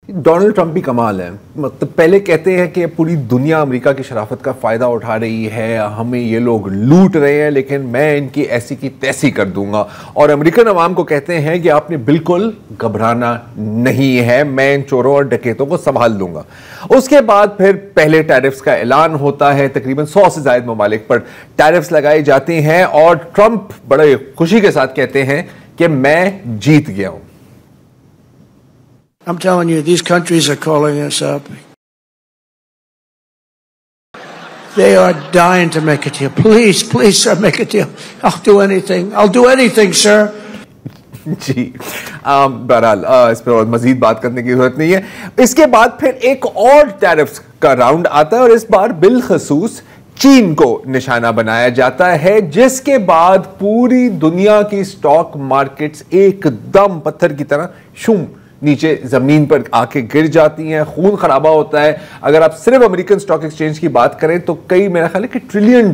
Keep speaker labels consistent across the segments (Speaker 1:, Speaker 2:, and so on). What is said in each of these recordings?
Speaker 1: Donald Trump भी कमाल है। मतलब पहले कहते हैं कि पूरी दुनिया अमेरिका की शराफत का फ़ायदा उठा रही है, हमें ये लोग लूट रहे हैं, लेकिन मैं इनकी ऐसी की तैसी कर दूंगा। और अमेरिकन अवाम को कहते हैं कि आपने बिल्कुल घबराना नहीं है, मैं इन चोरों और डकैतों को संभाल लूंगा। उसके बाद फिर पहले टैरिफ्स का ऐलान होता है, तकरीबन 100 से ज़ायद ममालिक पर टैरिफ्स लगाए जाते हैं और ट्रंप बड़े खुशी के साथ कहते हैं कि मैं जीत गया हूं।
Speaker 2: I'm telling you, these countries are calling us up. They are dying to make a deal. Please, please, sir, make a deal. I'll do anything. I'll do anything, sir.
Speaker 1: जी, बहरहाल इस पर और मजीद बात करने की जरूरत नहीं है। इसके बाद फिर एक और टैरिफ्स का राउंड आता है और इस बार बिलखसूस चीन को निशाना बनाया जाता है, जिसके बाद पूरी दुनिया की स्टॉक मार्केट्स एकदम पत्थर की तरह शूम नीचे जमीन पर आके गिर जाती हैं, खून खराबा होता है। अगर आप सिर्फ अमेरिकन स्टॉक एक्सचेंज की बात करें तो कई, मेरा ख्याल है कि $1 ट्रिलियन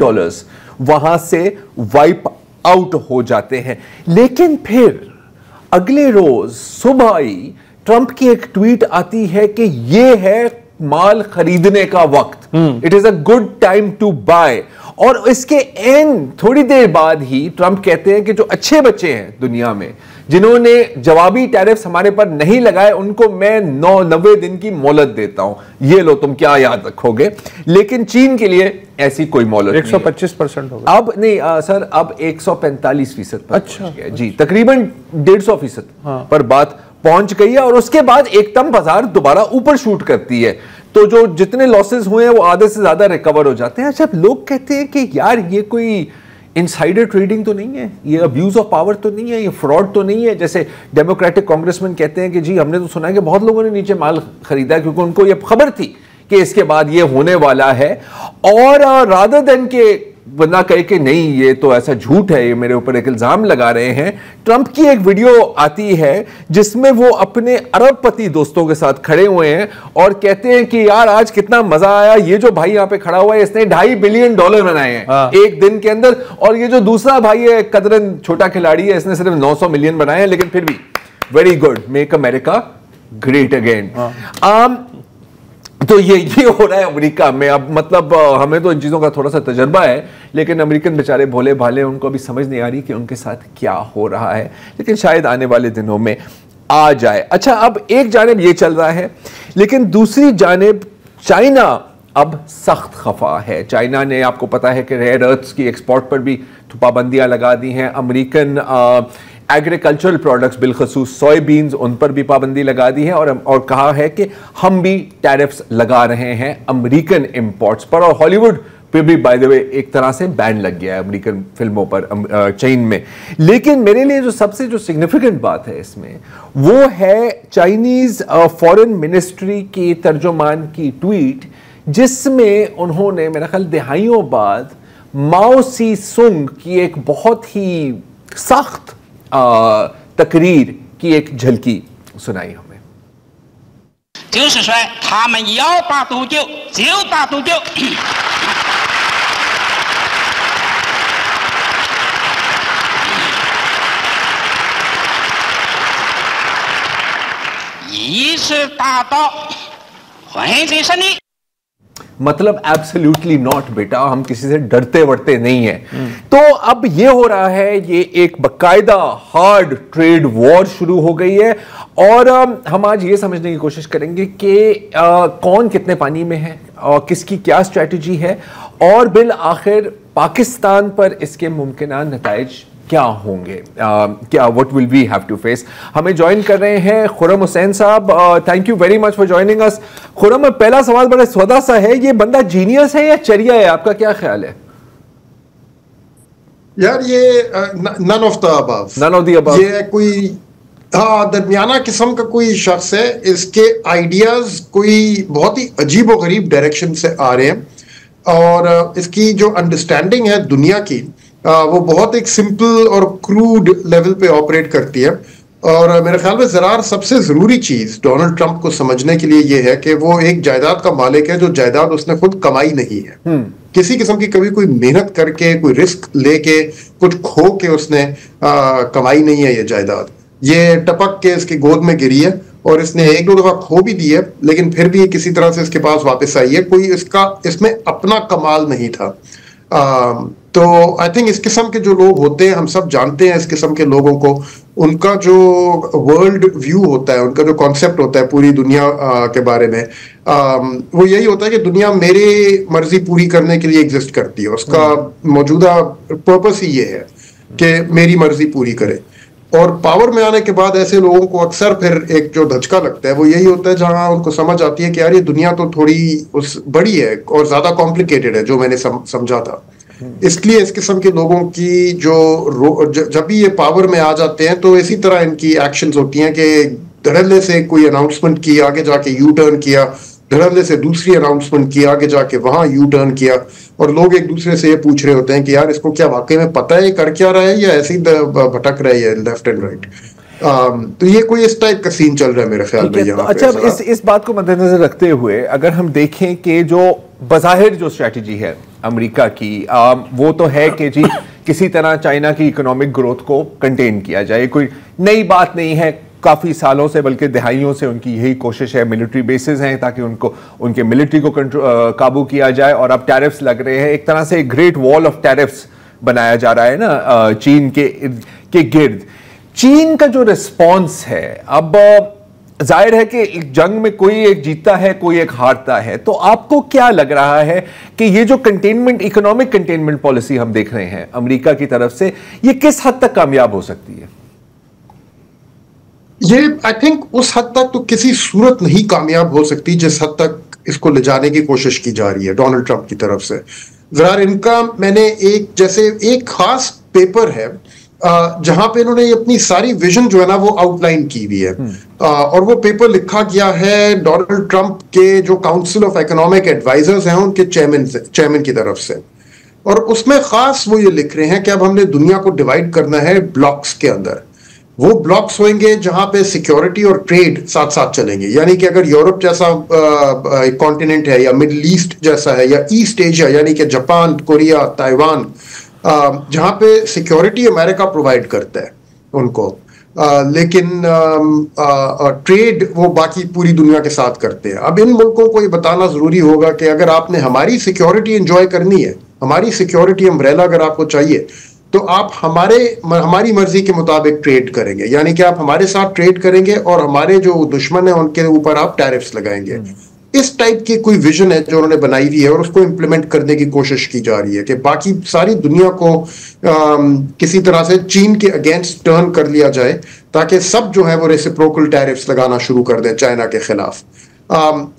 Speaker 1: वहां से वाइप आउट हो जाते हैं। लेकिन फिर अगले रोज सुबह ही ट्रंप की एक ट्वीट आती है कि यह है माल खरीदने का वक्त, it is a good time to buy. और इसके थोड़ी देर बाद ही ट्रंप कहते हैं कि जो अच्छे बच्चे हैं दुनिया में, जिन्होंने जवाबी टैरिफ्स हमारे पर नहीं लगाए, उनको मैं 90 दिन की मोहलत देता हूं, ये लो तुम क्या याद रखोगे। लेकिन चीन के लिए ऐसी कोई मोहलत
Speaker 3: 125% होगा
Speaker 1: अब नहीं सर, अब 145% पर
Speaker 3: अच्छा
Speaker 1: गया जी, तकरीबन 150% पर बात पहुंच गई है। और उसके बाद एकदम बाजार दोबारा ऊपर शूट करती है, तो जो जितने लॉसेस हुए हैं वो आधे से ज्यादा रिकवर हो जाते हैं। अच्छा, लोग कहते हैं कि यार ये कोई इनसाइडर ट्रेडिंग तो नहीं है, ये अब्यूज ऑफ पावर तो नहीं है, ये फ्रॉड तो नहीं है, जैसे डेमोक्रेटिक कांग्रेसमैन कहते हैं कि जी हमने तो सुना है कि बहुत लोगों ने नीचे माल खरीदा क्योंकि उनको ये खबर थी कि इसके बाद ये होने वाला है। और रादर देन के बंदा कहे कि नहीं ये तो ऐसा झूठ है, ये मेरे ऊपर एक इल्जाम लगा रहे हैं, ट्रंप की एक वीडियो आती है जिसमें वो अपने अरबपति दोस्तों के साथ खड़े हुए हैं और कहते हैं कि यार आज कितना मजा आया, ये जो भाई यहां पे खड़ा हुआ है इसने $2.5 बिलियन बनाए हैं एक दिन के अंदर, और ये जो दूसरा भाई है कदरन छोटा खिलाड़ी है, इसने सिर्फ 900 मिलियन बनाए हैं, लेकिन फिर भी very good, make America great again. तो ये हो रहा है अमेरिका में। अब मतलब हमें तो इन चीज़ों का थोड़ा सा तजर्बा है, लेकिन अमेरिकन बेचारे भोले भाले, उनको अभी समझ नहीं आ रही कि उनके साथ क्या हो रहा है, लेकिन शायद आने वाले दिनों में आ जाए। अच्छा, अब एक जानिब ये चल रहा है, लेकिन दूसरी जानिब चाइना अब सख्त खफा है। चाइना ने, आपको पता है कि रेयर अर्थ्स की एक्सपोर्ट पर भी पाबंदियां लगा दी हैं। अमेरिकन एग्रीकल्चरल प्रोडक्ट्स बिलखसूस सोयाबीन्स, उन पर भी पाबंदी लगा दी है और कहा है कि हम भी टैरिफ्स लगा रहे हैं अमेरिकन इंपोर्ट्स पर। और हॉलीवुड पे भी बाय द वे एक तरह से बैन लग गया है अमेरिकन फिल्मों पर चीन में। लेकिन मेरे लिए जो सबसे सिग्निफिकेंट बात है इसमें, वो है चाइनीज फॉरेन मिनिस्ट्री की तर्जुमान की ट्वीट, जिसमें उन्होंने मेरा ख्याल दहाइयों बाद माओ सी सुंग की एक बहुत ही सख्त तकरीर की एक झलकी सुनाई हमें।
Speaker 4: 就是说他们要打毒救就打毒救一次打到浑身胜利।
Speaker 1: मतलब एब्सोल्युटली नॉट बेटा, हम किसी से डरते वरते नहीं हैं। तो अब ये हो रहा है, ये एक बकायदा हार्ड ट्रेड वॉर शुरू हो गई है और हम आज ये समझने की कोशिश करेंगे कि कौन कितने पानी में है और किसकी क्या स्ट्रेटजी है और बिल आखिर पाकिस्तान पर इसके मुमकिन नताइज क्या होंगे, क्या what will we have to face. हमें ज्वाइन कर रहे हैं खुर्रम हुसैन साहब, thank you very much for joining us. Khurram, पहला सवाल बड़ा सौदा सा है, ये बंदा जीनियस है या चरिया है, आपका क्या ख्याल है?
Speaker 5: यार ये none of the above,
Speaker 1: none of the above,
Speaker 5: ये कोई दरमियाना किस्म का कोई शख्स है। इसके आइडियाज कोई बहुत ही अजीब व गरीब डायरेक्शन से आ रहे हैं और इसकी जो अंडरस्टैंडिंग है दुनिया की वो बहुत एक सिंपल और क्रूड लेवल पे ऑपरेट करती है। और मेरे ख्याल में ज़रा सबसे ज़रूरी चीज़ डोनाल्ड ट्रंप को समझने के लिए ये है कि वो एक जायदाद का मालिक है, जो जायदाद उसने खुद कमाई नहीं है। किसी किस्म की कभी कोई मेहनत करके, कोई रिस्क लेके, कुछ खो के उसने कमाई नहीं है ये जायदाद। ये टपक के इसकी गोद में गिरी है और इसने एक दो दफा खो भी दी है, लेकिन फिर भी किसी तरह से इसके पास वापस आई है। कोई इसमें अपना कमाल नहीं था। तो आई थिंक इस किस्म के जो लोग होते हैं, हम सब जानते हैं इस किस्म के लोगों को, उनका जो वर्ल्ड व्यू होता है, उनका जो कॉन्सेप्ट होता है पूरी दुनिया के बारे में, वो यही होता है कि दुनिया मेरे मर्जी पूरी करने के लिए एग्जिस्ट करती है। उसका मौजूदा पर्पस ही ये है कि मेरी मर्जी पूरी करे। और पावर में आने के बाद ऐसे लोगों को अक्सर फिर एक जो धचका लगता है वो यही होता है, जहां उनको समझ आती है कि यार ये दुनिया तो थोड़ी बड़ी है और ज्यादा कॉम्प्लिकेटेड है जो मैंने समझा था। इसलिए इस किस्म के लोगों की जब भी ये पावर में आ जाते हैं तो इसी तरह इनकी एक्शंस होती हैं कि धड़ल्ले से कोई अनाउंसमेंट की, आगे जाके यू टर्न किया, धड़ल्ले से दूसरी अनाउंसमेंट की, आगे जाके वहां यू टर्न किया, और लोग एक दूसरे से ये पूछ रहे होते हैं कि यार इसको क्या वाकई में पता है कर क्या रहा है या ऐसे ही भटक रहा है लेफ्ट एंड राइट। तो ये कोई इस टाइप का सीन चल रहा है मेरे ख्याल में यहाँ पे।
Speaker 1: अच्छा, इस बात को मद्देनजर रखते हुए अगर हम देखें कि जो बज़ाहिर जो स्ट्रेटजी है अमेरिका की, वो तो है कि जी किसी तरह चाइना की इकोनॉमिक ग्रोथ को कंटेन किया जाए। कोई नई बात नहीं है, काफ़ी सालों से बल्कि दहाइयों से उनकी यही कोशिश है। मिलिट्री बेसिस हैं ताकि उनके मिलिट्री को काबू किया जाए, और अब टैरिफ्स लग रहे हैं। एक तरह से एक ग्रेट वॉल ऑफ टैरिफ्स बनाया जा रहा है ना चीन के गिर्द। चीन का जो रिस्पॉन्स है, अब जाहिर है कि एक जंग में कोई एक जीतता है, कोई एक हारता है। तो आपको क्या लग रहा है कि ये जो इकोनॉमिक कंटेनमेंट पॉलिसी हम देख रहे हैं अमेरिका की तरफ से, ये किस हद तक कामयाब हो सकती है?
Speaker 5: ये आई थिंक उस हद तक तो किसी सूरत नहीं कामयाब हो सकती जिस हद तक इसको ले जाने की कोशिश की जा रही है डोनाल्ड ट्रंप की तरफ से। जरा इनका मैंने एक खास पेपर है जहां पे इन्होंने अपनी सारी विजन जो है ना वो आउटलाइन की हुई है, और वो पेपर लिखा गया है डोनाल्ड ट्रंप के जो काउंसिल ऑफ इकोनॉमिक एडवाइजर्स हैं उनके चेयरमैन की तरफ से। और उसमें खास वो ये लिख रहे हैं कि अब हमने दुनिया को डिवाइड करना है ब्लॉक्स के अंदर। वो ब्लॉक्स होंगे जहां पे सिक्योरिटी और ट्रेड साथ साथ चलेंगे, यानी कि अगर यूरोप जैसा एक कॉन्टिनेंट है, या मिडिल ईस्ट जैसा है, या ईस्ट एशिया यानी कि जापान, कोरिया, ताइवान, जहां पे सिक्योरिटी अमेरिका प्रोवाइड करता है उनको, लेकिन ट्रेड वो बाकी पूरी दुनिया के साथ करते हैं। अब इन मुल्कों को ये बताना जरूरी होगा कि अगर आपने हमारी सिक्योरिटी एंजॉय करनी है, हमारी सिक्योरिटी अम्ब्रेला अगर आपको चाहिए, तो आप हमारी मर्जी के मुताबिक ट्रेड करेंगे, यानी कि आप हमारे साथ ट्रेड करेंगे और हमारे जो दुश्मन है उनके ऊपर आप टैरिफ्स लगाएंगे। इस टाइप की कोई विजन है जो उन्होंने बनाई हुई है, और उसको इंप्लीमेंट करने की कोशिश की जा रही है कि बाकी सारी दुनिया को किसी तरह से चीन के अगेंस्ट टर्न कर लिया जाए, ताकि सब जो है वो रेसिप्रोकल टैरिफ्स लगाना शुरू कर दें चाइना के खिलाफ।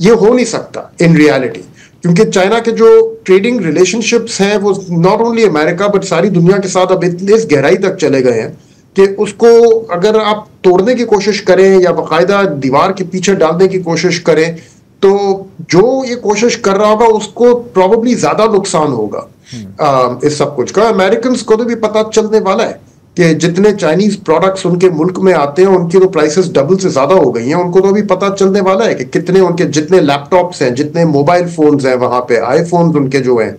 Speaker 5: ये हो नहीं सकता इन रियलिटी, क्योंकि चाइना के जो ट्रेडिंग रिलेशनशिप्स हैं वो नॉट ओनली अमेरिका बट सारी दुनिया के साथ अब इस गहराई तक चले गए हैं कि उसको अगर आप तोड़ने की कोशिश करें या बाकायदा दीवार के पीछे डालने की कोशिश करें, तो जो ये कोशिश कर रहा होगा उसको प्रॉब्ली ज्यादा नुकसान होगा इस सब कुछ का। अमेरिकन को तो भी पता चलने वाला है कि जितने चाइनीज प्रोडक्ट्स उनके मुल्क में आते हैं उनकी तो प्राइसेस डबल से ज्यादा हो गई हैं। उनको तो भी पता चलने वाला है कि कितने उनके जितने लैपटॉप्स हैं, जितने मोबाइल फोन्स हैं, वहां पे आईफोन्स उनके जो हैं,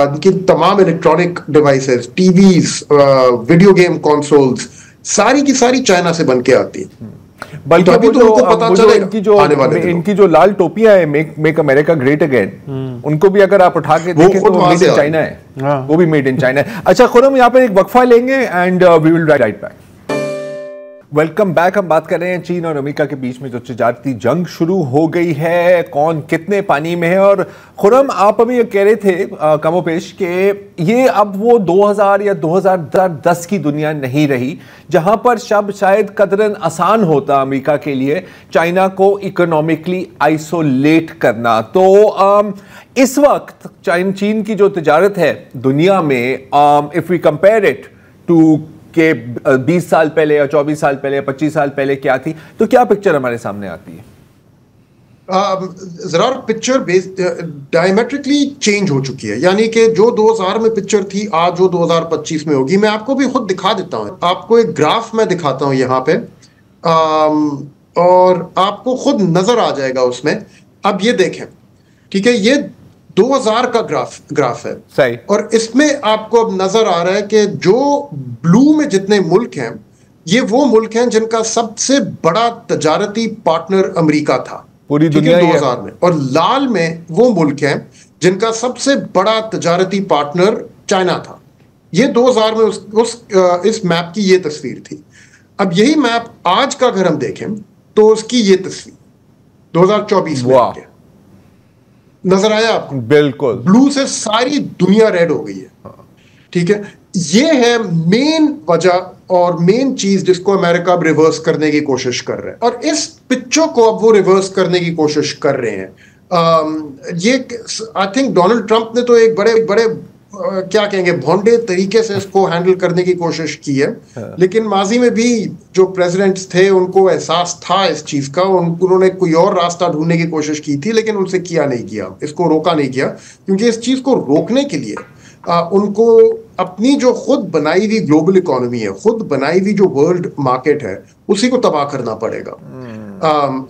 Speaker 5: उनकी तमाम electronic devices, TVs, video game consoles, सारी की सारी चाइना से बन के आती है।
Speaker 1: बल्कि तो इनकी जो लाल टोपियां है, मेक अमेरिका ग्रेट अगेन, उनको भी अगर आप उठा के देखें तो मेड इन चाइना है, वो भी मेड इन चाइना है। अच्छा खुरम, यहाँ पर एक वक्फा लेंगे and we will right back. Welcome back. हम बात कर रहे हैं चीन और अमेरिका के बीच में जो तजारती जंग शुरू हो गई है, कौन कितने पानी में है। और खुरम, आप अभी कह रहे थे कमोपेश कि ये अब वो 2000 या 2010 की दुनिया नहीं रही जहां पर शायद कदरन आसान होता अमेरिका के लिए चाइना को इकोनॉमिकली आइसोलेट करना। तो इस वक्त चीन की जो तजारत है दुनिया में, if we compare it to के 20 साल पहले या 24 साल पहले या 25 साल पहले क्या थी, तो क्या पिक्चर हमारे सामने आती है?
Speaker 5: जरा पिक्चर डायमेट्रिकली चेंज हो चुकी है, यानी कि जो 2000 में पिक्चर थी आज जो 2025 में होगी। मैं आपको भी खुद दिखा देता हूं, आपको एक ग्राफ मैं दिखाता हूं यहाँ पे, और आपको खुद नजर आ जाएगा उसमें। अब ये देखें, ठीक है, ये 2000 का ग्राफ है
Speaker 1: सही,
Speaker 5: और इसमें आपको अब नजर आ रहा है कि जो ब्लू में जितने मुल्क हैं ये वो मुल्क हैं जिनका सबसे बड़ा तजारती पार्टनर अमेरिका था
Speaker 1: पूरी
Speaker 5: ठीक
Speaker 1: दुनिया
Speaker 5: है
Speaker 1: ही है।
Speaker 5: 2000 में, और लाल में वो मुल्क हैं जिनका सबसे बड़ा तजारती पार्टनर चाइना था। ये 2000 में इस मैप की ये तस्वीर थी। अब यही मैप आज का अगर हम देखें तो उसकी ये तस्वीर 2024 में
Speaker 1: वाह।
Speaker 5: नजर आया आपको?
Speaker 1: बिल्कुल।
Speaker 5: ब्लू से सारी दुनिया रेड हो गई है, ठीक है। ये है मेन वजह और मेन चीज जिसको अमेरिका अब रिवर्स करने की कोशिश कर रहे हैं, और इस पिक्चर को अब वो रिवर्स करने की कोशिश कर रहे हैं। ये आई थिंक डोनाल्ड ट्रंप ने तो एक बड़े बड़े क्या कहेंगे भोंडे तरीके से इसको हैंडल करने की कोशिश की है, लेकिन माजी में भी जो प्रेसिडेंट्स थे उनको एहसास था इस चीज का, उन्होंने कोई और रास्ता ढूंढने की कोशिश की थी, लेकिन उनसे किया नहीं किया, इसको रोका नहीं किया, क्योंकि इस चीज को रोकने के लिए उनको अपनी जो खुद बनाई हुई ग्लोबल इकोनॉमी है, खुद बनाई हुई जो वर्ल्ड मार्केट है, उसी को तबाह करना पड़ेगा।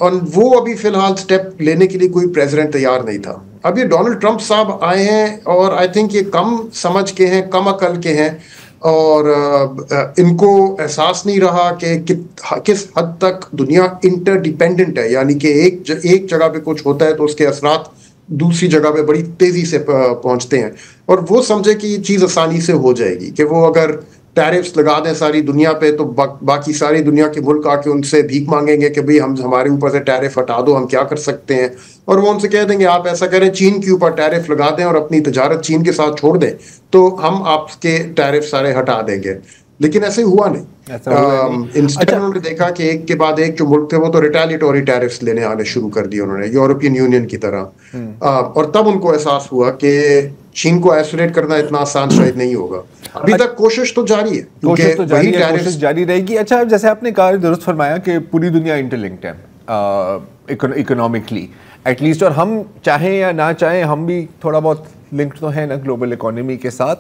Speaker 5: और वो अभी फिलहाल स्टेप लेने के लिए कोई प्रेसिडेंट तैयार नहीं था। अब ये डोनाल्ड ट्रंप साहब आए हैं और आई थिंक ये कम समझ के हैं, कम अकल के हैं, और इनको एहसास नहीं रहा कि किस हद तक दुनिया इंटरडिपेंडेंट है, यानी कि एक जगह पे कुछ होता है तो उसके असरात दूसरी जगह पे बड़ी तेजी से पहुंचते हैं, और वो समझे कि ये चीज आसानी से हो जाएगी, कि वो अगर टैरिफ्स लगा दें सारी दुनिया पे तो बाकी सारी दुनिया के मुल्क आके उनसे भीख मांगेंगे कि भाई हम हमारे ऊपर से टैरिफ हटा दो, हम क्या कर सकते हैं, और वो उनसे कह देंगे आप ऐसा करें चीन के ऊपर टैरिफ लगा दें और अपनी तजारत चीन के साथ छोड़ दें तो हम आपके टैरिफ सारे हटा देंगे। लेकिन ऐसे हुआ नहीं। इंस्टेड उन्होंने देखा कि एक के बाद एक जो मुल्क थे वो तो रिटेलिएटरी टैरिफ्स लेने आने शुरू कर दिए उन्होंने, यूरोपियन यूनियन की तरह, और तब उनको एहसास हुआ कि चीन को आइसोलेट करना इतना आसान शायद नहीं होगा। अभी तक कोशिश तो जारी है,
Speaker 1: कोशिश तो जारी है, कोशिश जारी रहेगी। अच्छा, जैसे आपने कहा, दुरुस्त फरमाया कि पूरी दुनिया इंटरलिंक्ड है इकोनॉमिकली एटलीस्ट, और हम चाहें या ना चाहें हम भी थोड़ा बहुत लिंक्ड तो है ना ग्लोबल इकोनॉमी के साथ।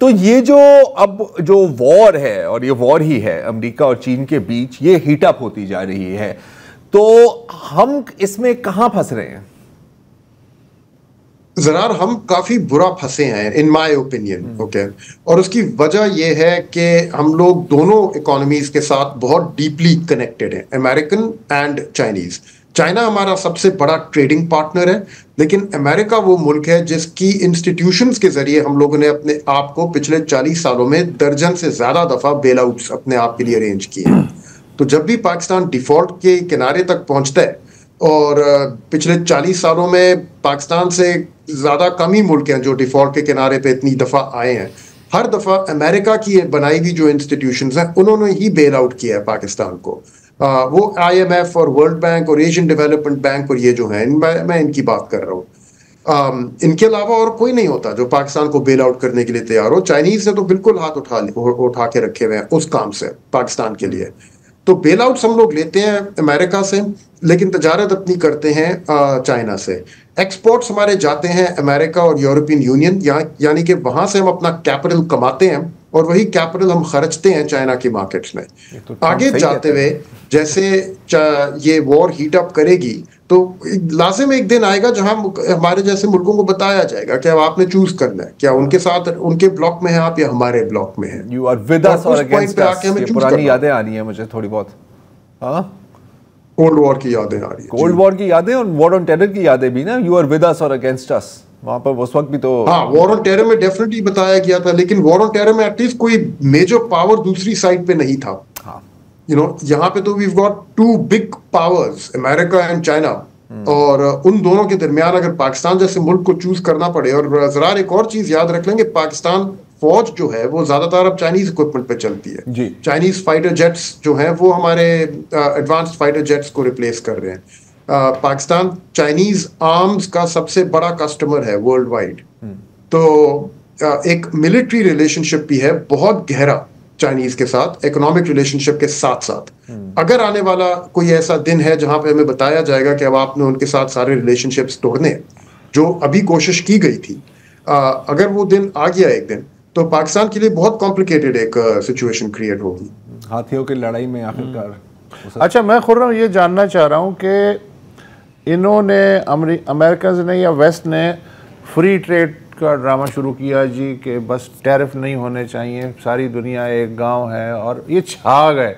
Speaker 1: तो ये जो अब जो वॉर है, और ये वॉर ही है अमेरिका और चीन के बीच, ये हीट अप होती जा रही है, तो हम इसमें कहां फंस रहे हैं?
Speaker 5: जरार हम काफी बुरा फंसे हैं इन माय ओपिनियन, ओके। और उसकी वजह यह है कि हम लोग दोनों इकोनॉमीज के साथ बहुत डीपली कनेक्टेड हैं, अमेरिकन एंड चाइनीज। चाइना हमारा सबसे बड़ा ट्रेडिंग पार्टनर है, लेकिन अमेरिका वो मुल्क है जिसकी इंस्टीट्यूशंस के जरिए हम लोगों ने अपने आप को पिछले 40 सालों में दर्जन से ज्यादा दफा बेल आउट्स अपने आप के लिए अरेंज किए हैं। तो जब भी पाकिस्तान डिफॉल्ट के किनारे तक पहुंचता है, और पिछले 40 सालों में पाकिस्तान से ज्यादा कम ही मुल्क हैं जो डिफॉल्ट के किनारे पे इतनी दफा आए हैं, हर दफा अमेरिका की बनाई हुई जो इंस्टीट्यूशंस हैं उन्होंने ही बेल आउट किया है पाकिस्तान को। वो IMF और वर्ल्ड बैंक और एशियन डेवलपमेंट बैंक और ये जो हैं, मैं इनकी बात कर रहा हूँ। इनके अलावा और कोई नहीं होता जो पाकिस्तान को बेल आउट करने के लिए तैयार हो। चाइनीज ने तो बिल्कुल हाथ उठा के रखे हुए हैं उस काम से पाकिस्तान के लिए। तो बेल आउट्स हम लोग लेते हैं अमेरिका से, लेकिन तजारत अपनी करते हैं चाइना से। एक्सपोर्ट्स हमारे जाते हैं अमेरिका और यूरोपियन यूनियन, यानी कि वहां से हम अपना कैपिटल कमाते हैं और वही कैपिटल हम खर्चते हैं चाइना की मार्केट्स में।
Speaker 1: तो
Speaker 5: आगे जाते हुए जैसे ये वॉर हीट अप करेगी तो लाजिम एक दिन आएगा जहां हमारे जैसे मुल्कों को बताया जाएगा कि अब आपने चूज करना है, क्या उनके साथ उनके ब्लॉक में है आप या हमारे ब्लॉक में है।
Speaker 1: यू आर विद अस और अगेंस्ट अस। ये पुरानी यादें आ रही हैं मुझे थोड़ी बहुत, हाँ,
Speaker 5: कोल्ड वॉर की यादें आ रही है,
Speaker 1: कोल्ड वॉर की यादें और वॉर ऑन टेरर की यादें भी ना। यू आर विद अस और अगेंस्ट अस, वहां पर उस वक्त भी तो,
Speaker 5: हाँ, वॉर ऑन टेरर में डेफिनेटली बताया गया था, लेकिन वॉर ऑन टेरर में एटलीस्ट कोई मेजर पावर दूसरी साइड पे नहीं था। यू नो, यहाँ पे तो we got two big powers, America and China, और उन दोनों के दरमियान अगर पाकिस्तान जैसे मुल्क को चूज करना पड़े, और जरा एक और चीज याद रख लेंगे, पाकिस्तान फौज जो है वो ज्यादातर अब चाइनीज इक्विपमेंट पे चलती है। चाइनीज फाइटर जेट्स जो हैं वो हमारे एडवांस्ड फाइटर जेट्स को रिप्लेस कर रहे हैं। पाकिस्तान चाइनीज आर्म्स का सबसे बड़ा कस्टमर है वर्ल्ड वाइड। तो एक मिलिट्री रिलेशनशिप भी है बहुत गहरा चाइनीज के साथ, इकोनॉमिक रिलेशनशिप के साथ साथ। अगर आने वाला कोई ऐसा दिन है जहां पे हमें बताया जाएगा कि अब आपने उनके साथ सारे रिलेशनशिप्स तोड़ने, जो अभी कोशिश की गई थी, अगर वो दिन आ गया एक दिन, तो पाकिस्तान के लिए बहुत कॉम्प्लिकेटेड एक सिचुएशन क्रिएट होगी।
Speaker 1: हाथियों की लड़ाई में आखिरकार।
Speaker 3: अच्छा, मैं खुर्रम ये जानना चाह रहा हूँ कि इन्होंने अमेरिकन ने या वेस्ट ने फ्री ट्रेड का ड्रामा शुरू किया जी, कि बस टैरिफ नहीं होने चाहिए, सारी दुनिया एक गांव है, और ये छा गए।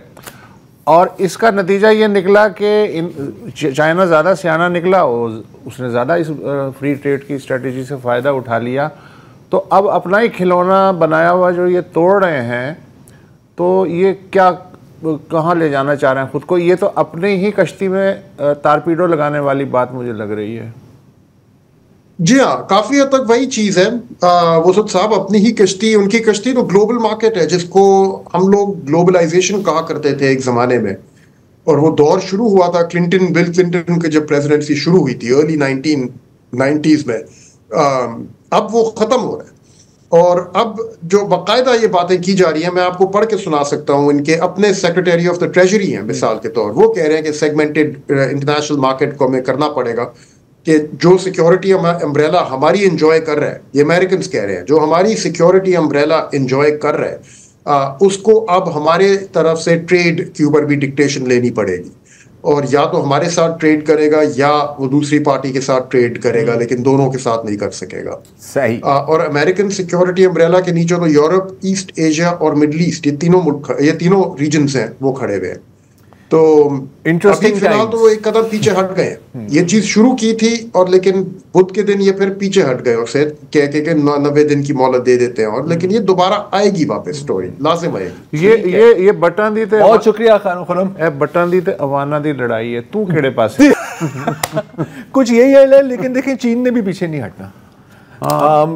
Speaker 3: और इसका नतीजा ये निकला कि चाइना ज़्यादा सियाना निकला और उसने ज़्यादा इस फ्री ट्रेड की स्ट्रेटजी से फ़ायदा उठा लिया। तो अब अपना ही खिलौना बनाया हुआ जो ये तोड़ रहे हैं, तो ये क्या कहाँ ले जाना चाह रहे हैं खुद को? ये तो अपने ही कश्ती में तारपीडो लगाने वाली बात मुझे लग रही है।
Speaker 5: जी हाँ, काफी हद तक वही चीज है। वसुद साहब, अपनी ही कश्ती, उनकी कश्ती तो ग्लोबल मार्केट है, जिसको हम लोग ग्लोबलाइजेशन कहा करते थे एक जमाने में। और वो दौर शुरू हुआ था बिल क्लिंटन की जब प्रेसिडेंसी शुरू हुई थी अर्ली 1990s में। अब वो खत्म हो रहा है और अब जो बाकायदा ये बातें की जा रही हैं, मैं आपको पढ़ के सुना सकता हूँ। इनके अपने सेक्रेटरी ऑफ द ट्रेजरी हैं मिसाल के तौर, वो कह रहे हैं कि सेगमेंटेड इंटरनेशनल मार्केट को हमें करना पड़ेगा, कि जो सिक्योरिटी अम्ब्रेला हमारी एंजॉय कर रहा है, ये अमेरिकन कह रहे हैं, जो हमारी सिक्योरिटी अम्ब्रेला एंजॉय कर रहा है उसको अब हमारे तरफ से ट्रेड के ऊपर भी डिक्टेशन लेनी पड़ेगी। और या तो हमारे साथ ट्रेड करेगा या वो दूसरी पार्टी के साथ ट्रेड करेगा, लेकिन दोनों के साथ नहीं कर सकेगा।
Speaker 1: सही।
Speaker 5: और अमेरिकन सिक्योरिटी अम्ब्रेला के नीचे तो यूरोप, ईस्ट एशिया और मिडल ईस्ट, ये तीनों रीजन्स हैं वो खड़े हुए हैं। तो अभी फिलहाल तो वो एक कदम पीछे हट गए। ये चीज शुरू की थी और लेकिन बुध के दिन ये फिर पीछे हट गए और फिर कह के 90 दिन की मोहलत दे देते हैं। और लेकिन ये दोबारा आएगी वापस, स्टोरी लाजिम आएगी।
Speaker 3: ये बटन दी थे।
Speaker 1: बहुत शुक्रिया खान खुरम।
Speaker 3: बटन दी थे अवाना दी लड़ाई है, तू केड़े पास
Speaker 1: कुछ यही है। लेकिन देखें, चीन ने भी पीछे नहीं हटना।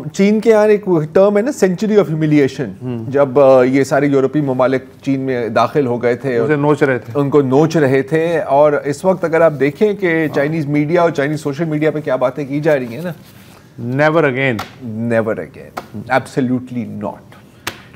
Speaker 1: चीन के यहाँ एक टर्म है ना, सेंचुरी ऑफ ह्यूमिलिएशन। जब ये सारे यूरोपीय ममालिक चीन में दाखिल हो गए थे, उनको नोच रहे थे। और इस वक्त अगर आप देखें कि चाइनीज मीडिया और चाइनीज सोशल मीडिया पे क्या बातें की जा रही हैं ना,
Speaker 3: नेवर अगेन,
Speaker 1: एब्सोल्युटली नॉट।